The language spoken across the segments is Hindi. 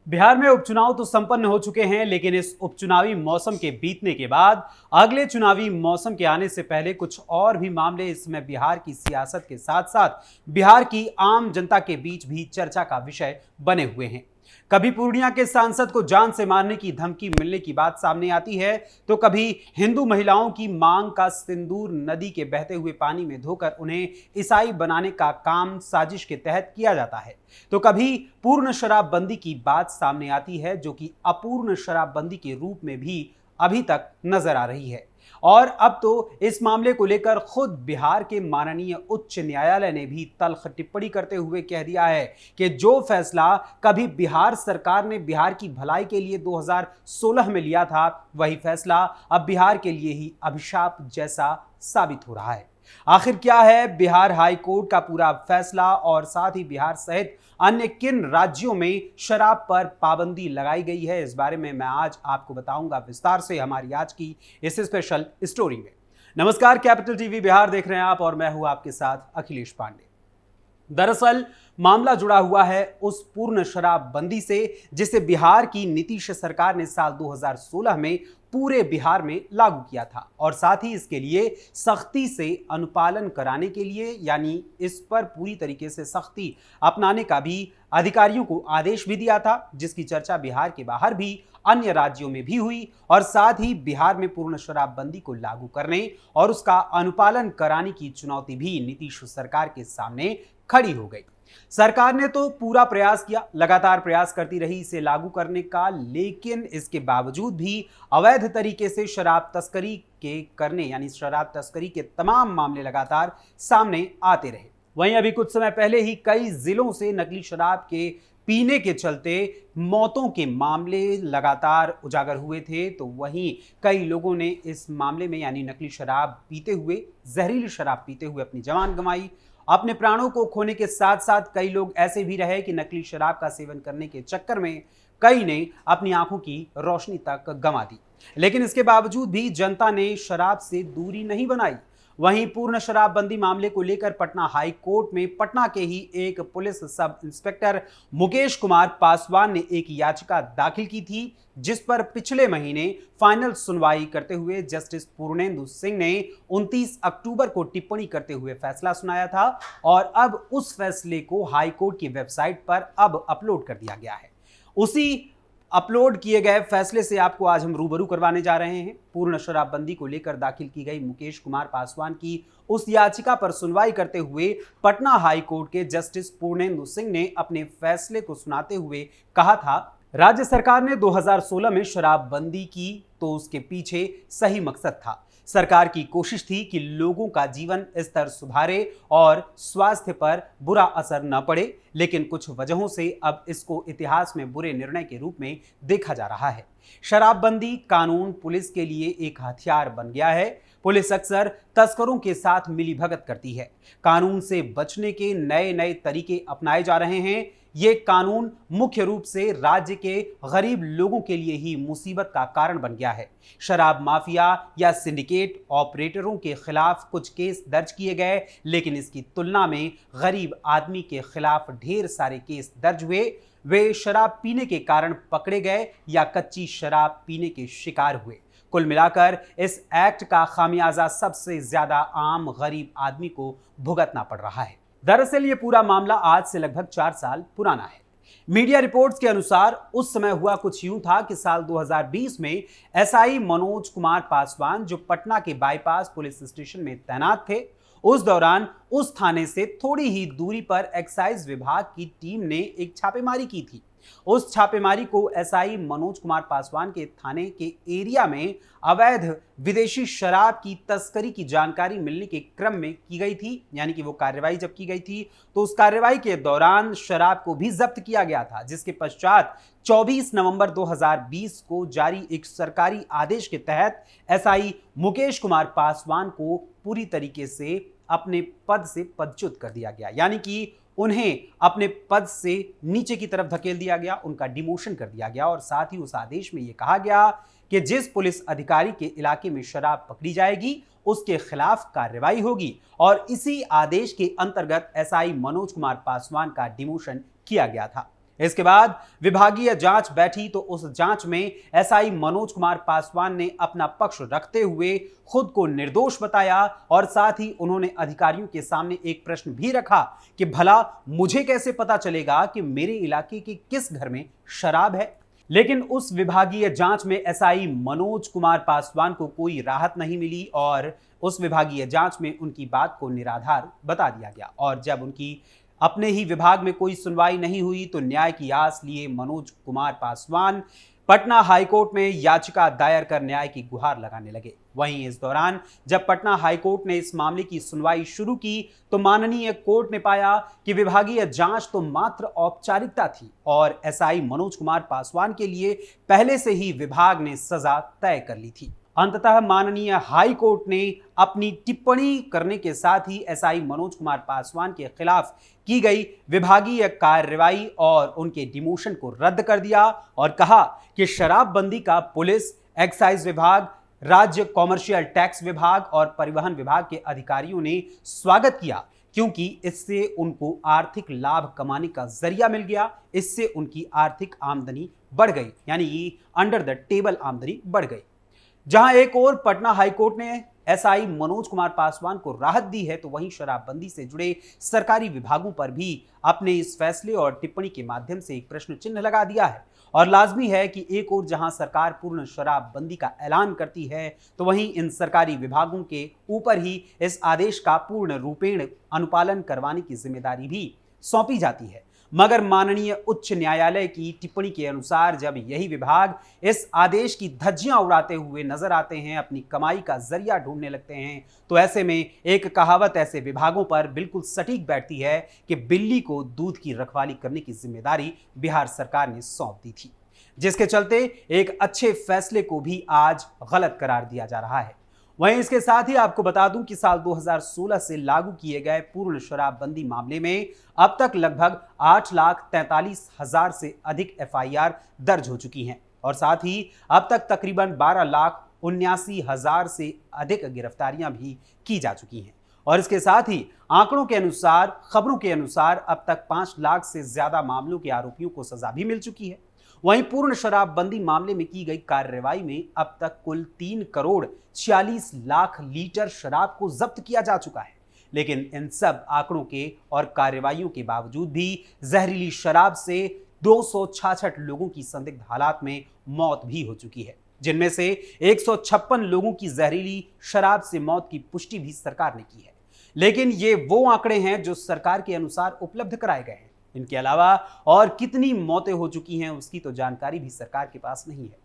बिहार में उपचुनाव तो संपन्न हो चुके हैं, लेकिन इस उपचुनावी मौसम के बीतने के बाद अगले चुनावी मौसम के आने से पहले कुछ और भी मामले इस समय बिहार की सियासत के साथ साथ बिहार की आम जनता के बीच भी चर्चा का विषय बने हुए हैं। कभी पूर्णिया के सांसद को जान से मारने की धमकी मिलने की बात सामने आती है, तो कभी हिंदू महिलाओं की मांग का सिंदूर नदी के बहते हुए पानी में धोकर उन्हें ईसाई बनाने का काम साजिश के तहत किया जाता है, तो कभी पूर्ण शराबबंदी की बात सामने आती है, जो कि अपूर्ण शराबबंदी के रूप में भी अभी तक नजर आ रही है। और अब तो इस मामले को लेकर खुद बिहार के माननीय उच्च न्यायालय ने भी तल्ख टिप्पणी करते हुए कह दिया है कि जो फैसला कभी बिहार सरकार ने बिहार की भलाई के लिए 2016 में लिया था, वही फैसला अब बिहार के लिए ही अभिशाप जैसा साबित हो रहा है। आखिर क्या है बिहार हाई कोर्ट का पूरा फैसला, और साथ ही बिहार सहित अन्य किन राज्यों में शराब पर पाबंदी लगाई गई है, इस बारे में मैं आज आपको बताऊंगा विस्तार से हमारी आज की इस स्पेशल स्टोरी में। नमस्कार, कैपिटल टीवी बिहार देख रहे हैं आप और मैं हूं आपके साथ अखिलेश पांडे। दरअसल मामला जुड़ा हुआ है उस पूर्ण शराबबंदी से जिसे बिहार की नीतीश सरकार ने साल 2016 में पूरे बिहार में लागू किया था, और साथ ही इसके लिए सख्ती से अनुपालन कराने के लिए, यानी इस पर पूरी तरीके से सख्ती अपनाने का भी अधिकारियों को आदेश भी दिया था, जिसकी चर्चा बिहार के बाहर भी अन्य राज्यों में भी हुई। और साथ ही बिहार में पूर्ण शराबबंदी को लागू करने और उसका अनुपालन कराने की चुनौती भी नीतीश सरकार के सामने खड़ी हो गई। सरकार ने तो पूरा प्रयास किया, लगातार प्रयास करती रही इसे लागू करने का, लेकिन इसके बावजूद भी अवैध तरीके से शराब तस्करी के करने, यानी शराब तस्करी के तमाम मामले लगातार सामने आते रहे। वहीं अभी कुछ समय पहले ही कई जिलों से नकली शराब के पीने के चलते मौतों के मामले लगातार उजागर हुए थे, तो वहीं कई लोगों ने इस मामले में, यानी नकली शराब पीते हुए, जहरीली शराब पीते हुए अपनी जान गंवाई। अपने प्राणों को खोने के साथ साथ कई लोग ऐसे भी रहे कि नकली शराब का सेवन करने के चक्कर में कई ने अपनी आंखों की रोशनी तक गंवा दी। लेकिन इसके बावजूद भी जनता ने शराब से दूरी नहीं बनाई। वहीं पूर्ण शराबबंदी मामले को लेकर पटना हाई कोर्ट में पटना के ही एक police sub inspector Mukesh Kumar Paswan ने एक याचिका दाखिल की थी, जिस पर पिछले महीने फाइनल सुनवाई करते हुए जस्टिस पूर्णेंदु सिंह ने 29 अक्टूबर को टिप्पणी करते हुए फैसला सुनाया था, और अब उस फैसले को हाई कोर्ट की वेबसाइट पर अब अपलोड कर दिया गया है। उसी अपलोड किए गए फैसले से आपको आज हम रूबरू करवाने जा रहे हैं। पूर्ण शराबबंदी को लेकर दाखिल की गई मुकेश कुमार पासवान की उस याचिका पर सुनवाई करते हुए पटना हाई कोर्ट के जस्टिस पूर्णेंदु सिंह ने अपने फैसले को सुनाते हुए कहा था, राज्य सरकार ने 2016 में शराबबंदी की तो उसके पीछे सही मकसद था। सरकार की कोशिश थी कि लोगों का जीवन स्तर सुधारे और स्वास्थ्य पर बुरा असर न पड़े, लेकिन कुछ वजहों से अब इसको इतिहास में बुरे निर्णय के रूप में देखा जा रहा है। शराबबंदी कानून पुलिस के लिए एक हथियार बन गया है। पुलिस अक्सर तस्करों के साथ मिलीभगत करती है। कानून से बचने के नए नए तरीके अपनाए जा रहे हैं। ये कानून मुख्य रूप से राज्य के गरीब लोगों के लिए ही मुसीबत का कारण बन गया है। शराब माफिया या सिंडिकेट ऑपरेटरों के खिलाफ कुछ केस दर्ज किए गए, लेकिन इसकी तुलना में गरीब आदमी के खिलाफ ढेर सारे केस दर्ज हुए। वे शराब पीने के कारण पकड़े गए या कच्ची शराब पीने के शिकार हुए। कुल मिलाकर इस एक्ट का खामियाजा सबसे ज्यादा आम गरीब आदमी को भुगतना पड़ रहा है। दरअसल ये पूरा मामला आज से लगभग 4 साल पुराना है। मीडिया रिपोर्ट्स के अनुसार उस समय हुआ कुछ यूं था कि साल 2020 में एसआई मनोज कुमार पासवान, जो पटना के बाईपास पुलिस स्टेशन में तैनात थे, उस दौरान उस थाने से थोड़ी ही दूरी पर एक्साइज विभाग की टीम ने एक छापेमारी की थी। उस छापेमारी को एसआई मनोज कुमार पासवान के थाने के एरिया में अवैध विदेशी शराब की तस्करी की जानकारी मिलने के क्रम में की गई थी। यानी कि वो कार्रवाई जब की गई थी तो उस कार्रवाई के दौरान शराब को भी जब्त किया गया था, जिसके पश्चात 24 नवंबर 2020 को जारी एक सरकारी आदेश के तहत एसआई मुकेश कुमार पासवान को पूरी तरीके से अपने पद से पदच्युत कर दिया गया। यानी कि उन्हें अपने पद से नीचे की तरफ धकेल दिया गया, उनका डिमोशन कर दिया गया। और साथ ही उस आदेश में यह कहा गया कि जिस पुलिस अधिकारी के इलाके में शराब पकड़ी जाएगी उसके खिलाफ कार्रवाई होगी, और इसी आदेश के अंतर्गत एसआई मनोज कुमार पासवान का डिमोशन किया गया था। इसके बाद विभागीय जांच बैठी तो उस जांच में एसआई मनोज कुमार पासवान ने अपना पक्ष रखते हुए खुद को निर्दोष बताया और साथ ही उन्होंने अधिकारियों के सामने एक प्रश्न भी रखा कि भला मुझे कैसे पता चलेगा कि मेरे इलाके के किस घर में शराब है। लेकिन उस विभागीय जांच में एसआई मनोज कुमार पासवान को कोई राहत नहीं मिली और उस विभागीय जांच में उनकी बात को निराधार बता दिया गया। और जब उनकी अपने ही विभाग में कोई सुनवाई नहीं हुई तो न्याय की आस लिए मनोज कुमार पासवान पटना हाईकोर्ट में याचिका दायर कर न्याय की गुहार लगाने लगे। वहीं इस दौरान जब पटना हाईकोर्ट ने इस मामले की सुनवाई शुरू की तो माननीय कोर्ट ने पाया कि विभागीय जांच तो मात्र औपचारिकता थी और एसआई मनोज कुमार पासवान के लिए पहले से ही विभाग ने सजा तय कर ली थी। अंततः माननीय हाई कोर्ट ने अपनी टिप्पणी करने के साथ ही एसआई मनोज कुमार पासवान के खिलाफ की गई विभागीय कार्रवाई और उनके डिमोशन को रद्द कर दिया और कहा कि शराबबंदी का पुलिस, एक्साइज विभाग, राज्य कॉमर्शियल टैक्स विभाग और परिवहन विभाग के अधिकारियों ने स्वागत किया क्योंकि इससे उनको आर्थिक लाभ कमाने का जरिया मिल गया। इससे उनकी आर्थिक आमदनी बढ़ गई, यानी अंडर द टेबल आमदनी बढ़ गई। जहां एक और पटना हाईकोर्ट ने एसआई मनोज कुमार पासवान को राहत दी है तो वहीं शराबबंदी से जुड़े सरकारी विभागों पर भी अपने इस फैसले और टिप्पणी के माध्यम से एक प्रश्न चिन्ह लगा दिया है। और लाजमी है कि एक और जहां सरकार पूर्ण शराबबंदी का ऐलान करती है तो वहीं इन सरकारी विभागों के ऊपर ही इस आदेश का पूर्ण रूपेण अनुपालन करवाने की जिम्मेदारी भी सौंपी जाती है। मगर माननीय उच्च न्यायालय की टिप्पणी के अनुसार जब यही विभाग इस आदेश की धज्जियां उड़ाते हुए नजर आते हैं, अपनी कमाई का जरिया ढूंढने लगते हैं, तो ऐसे में एक कहावत ऐसे विभागों पर बिल्कुल सटीक बैठती है कि बिल्ली को दूध की रखवाली करने की जिम्मेदारी बिहार सरकार ने सौंप दी थी, जिसके चलते एक अच्छे फैसले को भी आज गलत करार दिया जा रहा है। वहीं इसके साथ ही आपको बता दूं कि साल 2016 से लागू किए गए पूर्ण शराबबंदी मामले में अब तक लगभग 8,43,000 से अधिक एफआईआर दर्ज हो चुकी हैं और साथ ही अब तक तकरीबन 12,79,000 से अधिक गिरफ्तारियां भी की जा चुकी हैं। और इसके साथ ही आंकड़ों के अनुसार, खबरों के अनुसार अब तक 5 लाख से ज्यादा मामलों के आरोपियों को सजा भी मिल चुकी है। वहीं पूर्ण शराबबंदी मामले में की गई कार्रवाई में अब तक कुल 3 करोड़ 46 लाख लीटर शराब को जब्त किया जा चुका है। लेकिन इन सब आंकड़ों के और कार्रवाइयों के बावजूद भी जहरीली शराब से 266 लोगों की संदिग्ध हालात में मौत भी हो चुकी है, जिनमें से 156 लोगों की जहरीली शराब से मौत की पुष्टि भी सरकार ने की है। लेकिन ये वो आंकड़े हैं जो सरकार के अनुसार उपलब्ध कराए गए हैं। इनके अलावा और कितनी मौतें हो चुकी हैं उसकी तो जानकारी भी सरकार के पास नहीं है।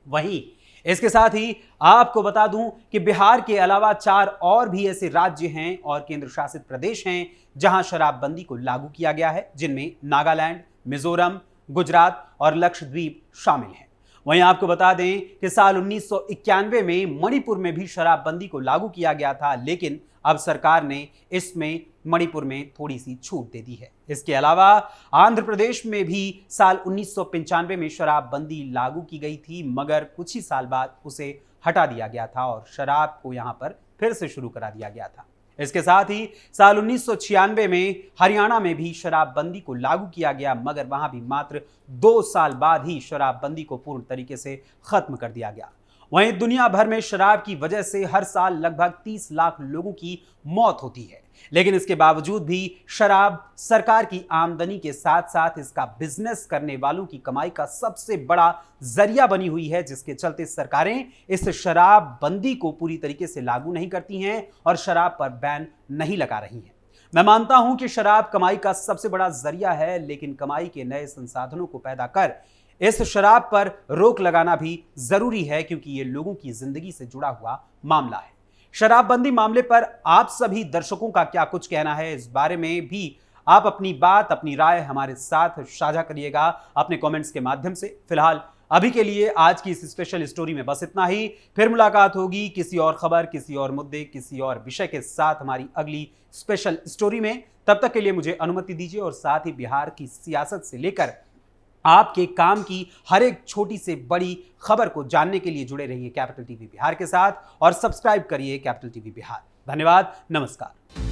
वहीं इसके साथ ही आपको बता दूं कि बिहार के अलावा 4 और भी ऐसे राज्य हैं और केंद्र शासित प्रदेश हैं जहां शराबबंदी को लागू किया गया है, जिनमें नागालैंड, मिजोरम, गुजरात और लक्षद्वीप शामिल हैं। वहीं आपको बता दें कि साल 1991 में मणिपुर में भी शराबबंदी को लागू किया गया था, लेकिन अब सरकार ने इसमें मणिपुर में थोड़ी सी छूट दे दी है। इसके अलावा आंध्र प्रदेश में भी साल 1995 में शराबबंदी लागू की गई थी, मगर कुछ ही साल बाद उसे हटा दिया गया था और शराब को यहां पर फिर से शुरू करा दिया गया था। इसके साथ ही साल 1996 में हरियाणा में भी शराबबंदी को लागू किया गया, मगर वहां भी मात्र 2 साल बाद ही शराबबंदी को पूर्ण तरीके से खत्म कर दिया गया। वहीं दुनिया भर में शराब की वजह से हर साल लगभग 30 लाख लोगों की मौत होती है, लेकिन इसके बावजूद भी शराब सरकार की आमदनी के साथ साथ इसका बिजनेस करने वालों की कमाई का सबसे बड़ा जरिया बनी हुई है, जिसके चलते सरकारें इस शराब बंदी को पूरी तरीके से लागू नहीं करती हैं और शराब पर बैन नहीं लगा रही हैं। मैं मानता हूं कि शराब कमाई का सबसे बड़ा जरिया है, लेकिन कमाई के नए संसाधनों को पैदा कर इस शराब पर रोक लगाना भी जरूरी है, क्योंकि ये लोगों की जिंदगी से जुड़ा हुआ मामला है। शराबबंदी मामले पर आप सभी दर्शकों का क्या कुछ कहना है, इस बारे में भी आप अपनी बात, अपनी राय हमारे साथ साझा करिएगा अपने कमेंट्स के माध्यम से। फिलहाल अभी के लिए आज की इस स्पेशल स्टोरी में बस इतना ही। फिर मुलाकात होगी किसी और खबर, किसी और मुद्दे, किसी और विषय के साथ हमारी अगली स्पेशल स्टोरी में। तब तक के लिए मुझे अनुमति दीजिए और साथ ही बिहार की सियासत से लेकर आपके काम की हर एक छोटी से बड़ी खबर को जानने के लिए जुड़े रहिए कैपिटल टीवी बिहार के साथ और सब्सक्राइब करिए कैपिटल टीवी बिहार। धन्यवाद, नमस्कार।